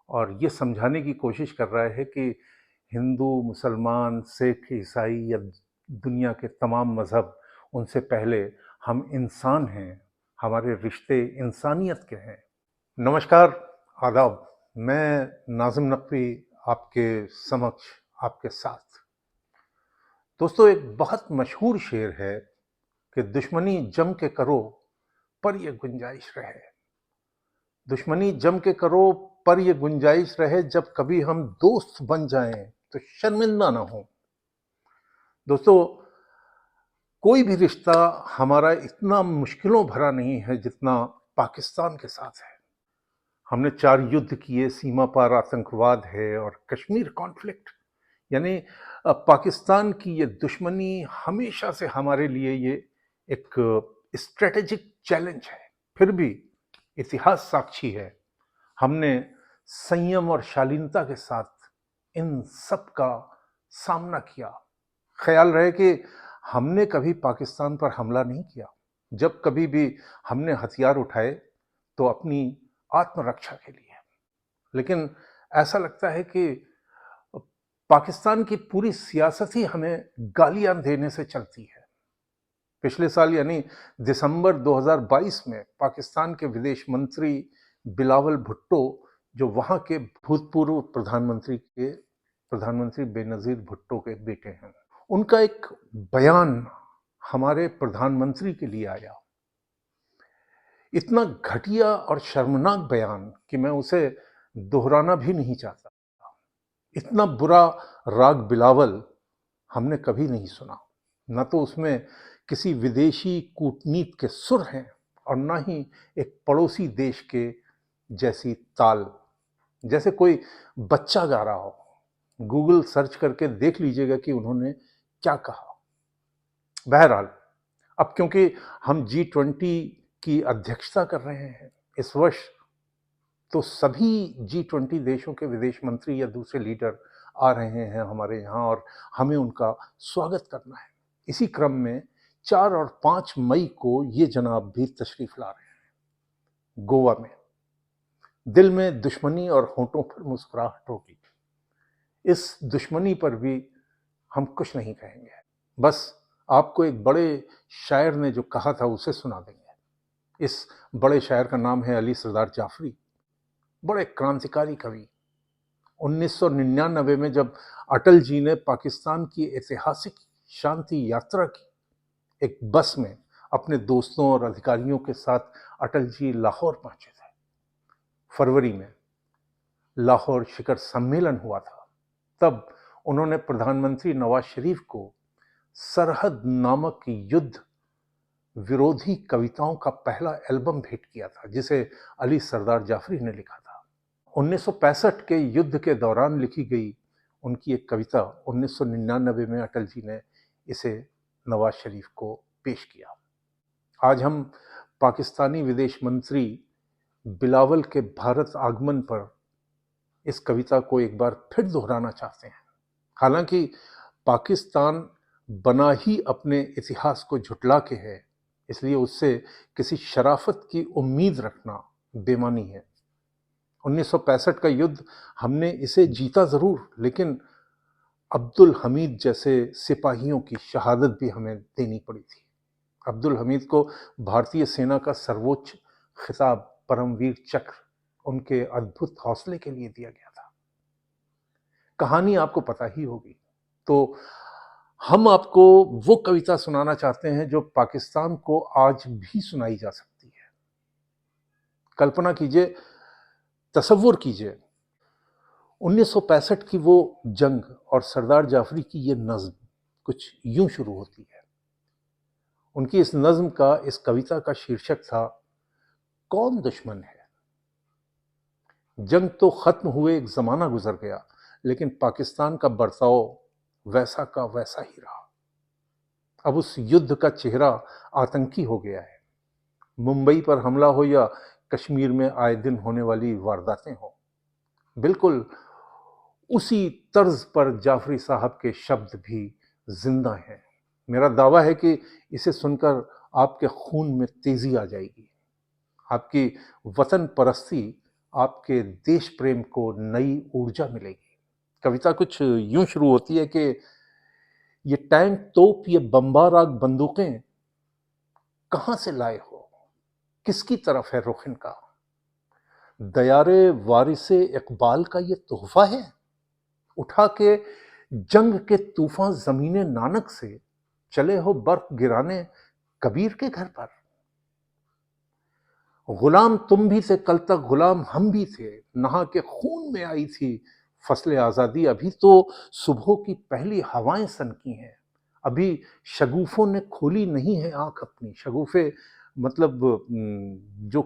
और ये समझाने की कोशिश कर रहा है कि हिंदू, मुसलमान, सिख, ईसाई या दुनिया के तमाम मज़हब, उनसे पहले हम इंसान हैं, हमारे रिश्ते इंसानियत के हैं। नमस्कार, आदाब। मैं नाज़िम नक़वी आपके समक्ष, आपके साथ। दोस्तों, एक बहुत मशहूर शेर है कि दुश्मनी जम के करो पर ये गुंजाइश रहे। दुश्मनी जम के करो पर ये गुंजाइश रहे, जब कभी हम दोस्त बन जाएं तो शर्मिंदा ना हो। दोस्तों, कोई भी रिश्ता हमारा इतना मुश्किलों भरा नहीं है जितना पाकिस्तान के साथ है। हमने 4 युद्ध किए, सीमा पार आतंकवाद है और कश्मीर कॉन्फ्लिक्ट, यानी पाकिस्तान की ये दुश्मनी हमेशा से हमारे लिए ये एक स्ट्रेटेजिक चैलेंज है। फिर भी इतिहास साक्षी है, हमने संयम और शालीनता के साथ इन सब का सामना किया। ख्याल रहे कि हमने कभी पाकिस्तान पर हमला नहीं किया। जब कभी भी हमने हथियार उठाए तो अपनी आत्मरक्षा के लिए। लेकिन ऐसा लगता है कि पाकिस्तान की पूरी सियासत ही हमें गालियां देने से चलती है। पिछले साल यानी दिसंबर 2022 में पाकिस्तान के विदेश मंत्री बिलावल भुट्टो, जो वहां के भूतपूर्व प्रधानमंत्री बेनजीर भुट्टो के बेटे हैं, उनका एक बयान हमारे प्रधानमंत्री के लिए आया। इतना घटिया और शर्मनाक बयान कि मैं उसे दोहराना भी नहीं चाहता। इतना बुरा राग बिलावल हमने कभी नहीं सुना। न तो उसमें किसी विदेशी कूटनीति के सुर हैं और न ही एक पड़ोसी देश के जैसी ताल, जैसे कोई बच्चा गा रहा हो। गूगल सर्च करके देख लीजिएगा कि उन्होंने क्या कहा। बहरहाल, अब क्योंकि हम G20 की अध्यक्षता कर रहे हैं इस वर्ष, तो सभी G20 देशों के विदेश मंत्री या दूसरे लीडर आ रहे हैं हमारे यहाँ और हमें उनका स्वागत करना है। इसी क्रम में 4 और 5 मई को ये जनाब भी तशरीफ ला रहे हैं गोवा में। दिल में दुश्मनी और होंठों पर मुस्कुराहट होगी। इस दुश्मनी पर भी हम कुछ नहीं कहेंगे, बस आपको एक बड़े शायर ने जो कहा था उसे सुना देंगे। इस बड़े शायर का नाम है अली सरदार जाफरी, बड़े क्रांतिकारी कवि। 1999 में जब अटल जी ने पाकिस्तान की ऐतिहासिक शांति यात्रा की, एक बस में अपने दोस्तों और अधिकारियों के साथ अटल जी लाहौर पहुंचे थे। फरवरी में लाहौर शिखर सम्मेलन हुआ था। तब उन्होंने प्रधानमंत्री नवाज शरीफ को सरहद नामक युद्ध विरोधी कविताओं का पहला एल्बम भेंट किया था, जिसे अली सरदार जाफरी ने लिखा था। 1965 के युद्ध के दौरान लिखी गई उनकी एक कविता 1999 में अटल जी ने इसे नवाज शरीफ को पेश किया। आज हम पाकिस्तानी विदेश मंत्री बिलावल के भारत आगमन पर इस कविता को एक बार फिर दोहराना चाहते हैं। हालांकि पाकिस्तान बना ही अपने इतिहास को झुटला के है, इसलिए उससे किसी शराफत की उम्मीद रखना बेमानी है। 1965 का युद्ध हमने इसे जीता जरूर, लेकिन अब्दुल हमीद जैसे सिपाहियों की शहादत भी हमें देनी पड़ी थी। अब्दुल हमीद को भारतीय सेना का सर्वोच्च खिताब परमवीर चक्र उनके अद्भुत हौसले के लिए दिया गया था। कहानी आपको पता ही होगी, तो हम आपको वो कविता सुनाना चाहते हैं जो पाकिस्तान को आज भी सुनाई जा सकती है। कल्पना कीजिए, तसव्वुर कीजिए, 1965 की वो जंग और सरदार जाफरी की ये नज्म कुछ यूं शुरू होती है। उनकी इस नज्म का, इस कविता का शीर्षक था, कौन दुश्मन है। जंग तो खत्म हुए एक जमाना गुजर गया, लेकिन पाकिस्तान का बर्ताव वैसा का वैसा ही रहा। अब उस युद्ध का चेहरा आतंकी हो गया है। मुंबई पर हमला हो या कश्मीर में आए दिन होने वाली वारदातें हो, बिल्कुल उसी तर्ज पर जाफरी साहब के शब्द भी जिंदा हैं। मेरा दावा है कि इसे सुनकर आपके खून में तेजी आ जाएगी। आपकी वतन परस्ती आपके देश प्रेम को नई ऊर्जा मिलेगी। कविता कुछ यूं शुरू होती है कि ये टैंक, तोप, ये बमबार आग बंदूकें कहां से लाए हो, किसकी तरफ है रुख इनका? दयारे वारिसे इकबाल का ये तोहफा है, उठा के जंग के तूफान जमीने नानक से चले हो बर्फ गिराने कबीर के घर पर। गुलाम तुम भी थे, कल तक गुलाम हम भी थे, नहा के खून में आई थी फसले आजादी। अभी तो सुबह की पहली हवाएं सनकी हैं, अभी शगुफों ने खोली नहीं है आंख अपनी। शगुफे मतलब जो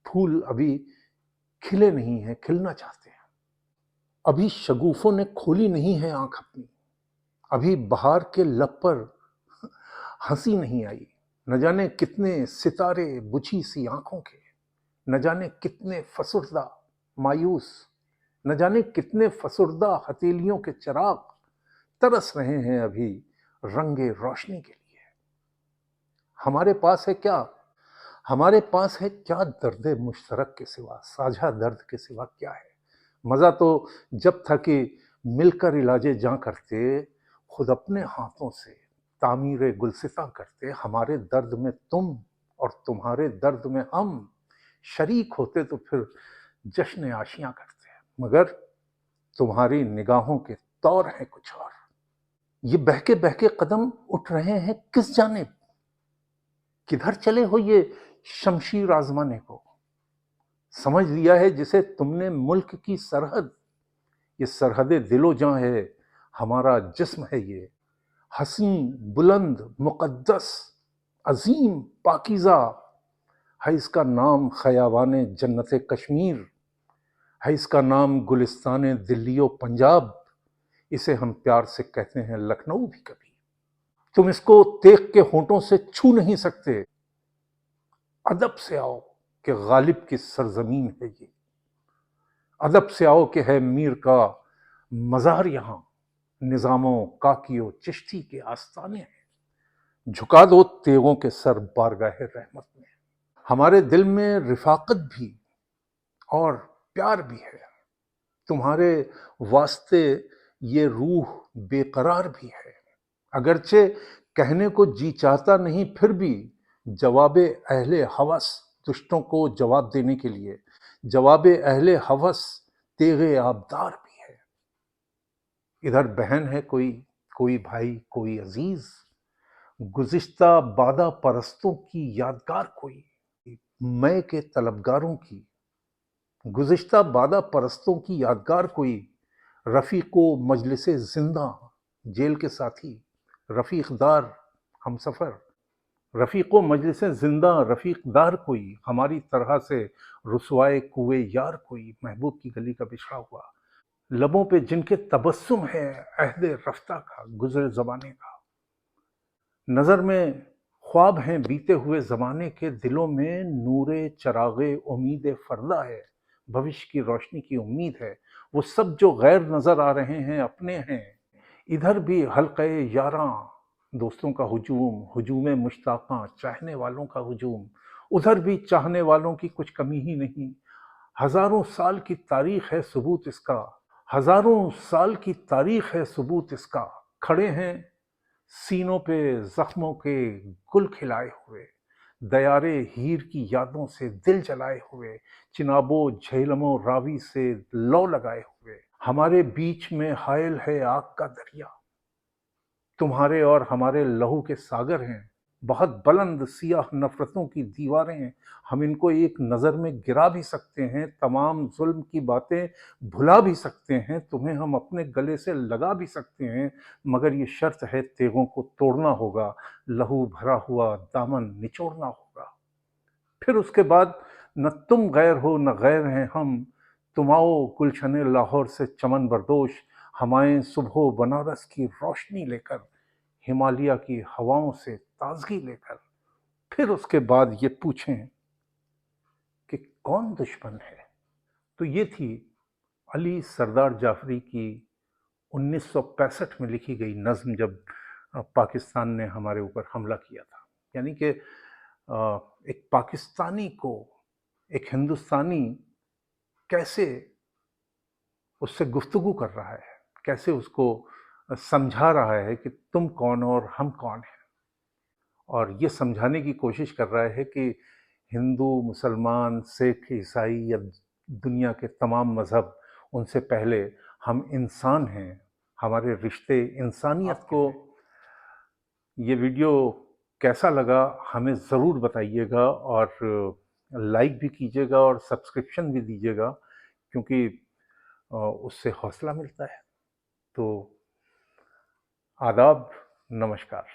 फूल अभी खिले नहीं हैं, खिलना चाहते हैं। अभी शगुफों ने खोली नहीं है आंख अपनी, अभी बहार के लब पर हंसी नहीं आई। न जाने कितने सितारे बुझी सी आंखों के, न जाने कितने फसुर्दा मायूस, न जाने कितने फसुर्दा हथेलियों के चिराग तरस रहे हैं अभी रंगे रोशनी के लिए। हमारे पास है क्या, हमारे पास है क्या दर्द मुश्तरक के सिवा, साझा दर्द के सिवा क्या है? मजा तो जब था कि मिलकर इलाजे जां करते, खुद अपने हाथों से तामीरे गुलसिता करते। हमारे दर्द में तुम और तुम्हारे दर्द में हम शरीक होते तो फिर जश्न आशियां करते। मगर तुम्हारी निगाहों के तौर हैं कुछ और। ये बहके कदम उठ रहे हैं किस जानिब, किधर चले हो ये शमशीर आजमाने को? समझ लिया है जिसे तुमने मुल्क की सरहद, ये सरहद दिलो जां है, हमारा जिस्म है ये, हसीन बुलंद मुकद्दस अजीम पाकीज़ा है इसका नाम, खयावाने जन्नत कश्मीर है इसका नाम, गुलिस्तान दिल्ली पंजाब, इसे हम प्यार से कहते हैं लखनऊ भी कभी। तुम इसको तेग के होंठों से छू नहीं सकते, अदब से आओ कि गालिब की सरजमीन है ये, अदब से आओ कि है मीर का मज़ार यहां, निज़ामों काकियो चिश्ती के आस्ताने हैं। झुका दो तेगों के सर बारगाहे रहमत में। हमारे दिल में रिफाकत भी और प्यार भी है, तुम्हारे वास्ते ये रूह बेकरार भी है। अगरचे कहने को जी चाहता नहीं, फिर भी जवाबे अहले हवस, दुष्टों को जवाब देने के लिए जवाबे अहले हवस तेगे आबदार भी है। इधर बहन है कोई, कोई भाई, कोई अजीज, गुज़िश्ता बादा परस्तों की यादगार कोई, मैं के तलबगारों की गुज़िश्ता बादा परस्तों की यादगार कोई, रफ़ीक़ो मजलिसे जिंदा जेल के साथी, रफ़ीकदार हमसफ़र, रफ़ीक़ो मजलिसे जिंदा रफ़ीकदार कोई, हमारी तरह से रुसवाए कुए यार कोई, महबूब की गली का बिछड़ा हुआ, लबों पे जिनके तबस्सुम है अहदे रफ्ता का, गुज़रे ज़माने का। नज़र में ख्वाब हैं बीते हुए ज़माने के, दिलों में नूरे चरागे उम्मीद फ़रदा है, भविष्य की रोशनी की उम्मीद है। वो सब जो गैर नज़र आ रहे हैं अपने हैं। इधर भी हल्क़े यारां दोस्तों का हुजूम, हुजूम मुश्ताक़ां चाहने वालों का हुजूम, उधर भी चाहने वालों की कुछ कमी ही नहीं। हज़ारों साल की तारीख़ है सबूत इसका, हज़ारों साल की तारीख़ है सबूत इसका। खड़े हैं सीनों पे जख्मों के गुल खिलाए हुए, दयारे हीर की यादों से दिल जलाए हुए, चिनाबो झेलमो रावी से लौ लगाए हुए। हमारे बीच में हायल है आग का दरिया, तुम्हारे और हमारे लहू के सागर हैं। बहुत बुलंद सियाह नफरतों की दीवारें हैं, हम इनको एक नज़र में गिरा भी सकते हैं, तमाम जुल्म की बातें भुला भी सकते हैं, तुम्हें हम अपने गले से लगा भी सकते हैं, मगर ये शर्त है तेगों को तोड़ना होगा, लहू भरा हुआ दामन निचोड़ना होगा। फिर उसके बाद न तुम गैर हो न गैर हैं हम, तुम आओ गुलशने लाहौर से चमन बरदोश, हम आए सुबह बनारस की रोशनी लेकर, हिमालय की हवाओं से ताजगी लेकर। फिर उसके बाद ये पूछें कि कौन दुश्मन है। तो ये थी अली सरदार जाफरी की 1965 में लिखी गई नज़्म, जब पाकिस्तान ने हमारे ऊपर हमला किया था। यानी कि एक पाकिस्तानी को एक हिंदुस्तानी कैसे उससे गुफ्तगू कर रहा है, कैसे उसको समझा रहा है कि तुम कौन हो और हम कौन हैं, और ये समझाने की कोशिश कर रहा है कि हिंदू, मुसलमान, सिख, ईसाई या दुनिया के तमाम मज़हब, उनसे पहले हम इंसान हैं, हमारे रिश्ते इंसानियत को। ये वीडियो कैसा लगा हमें ज़रूर बताइएगा, और लाइक भी कीजिएगा और सब्सक्रिप्शन भी दीजिएगा, क्योंकि उससे हौसला मिलता है। तो आदाब, नमस्कार।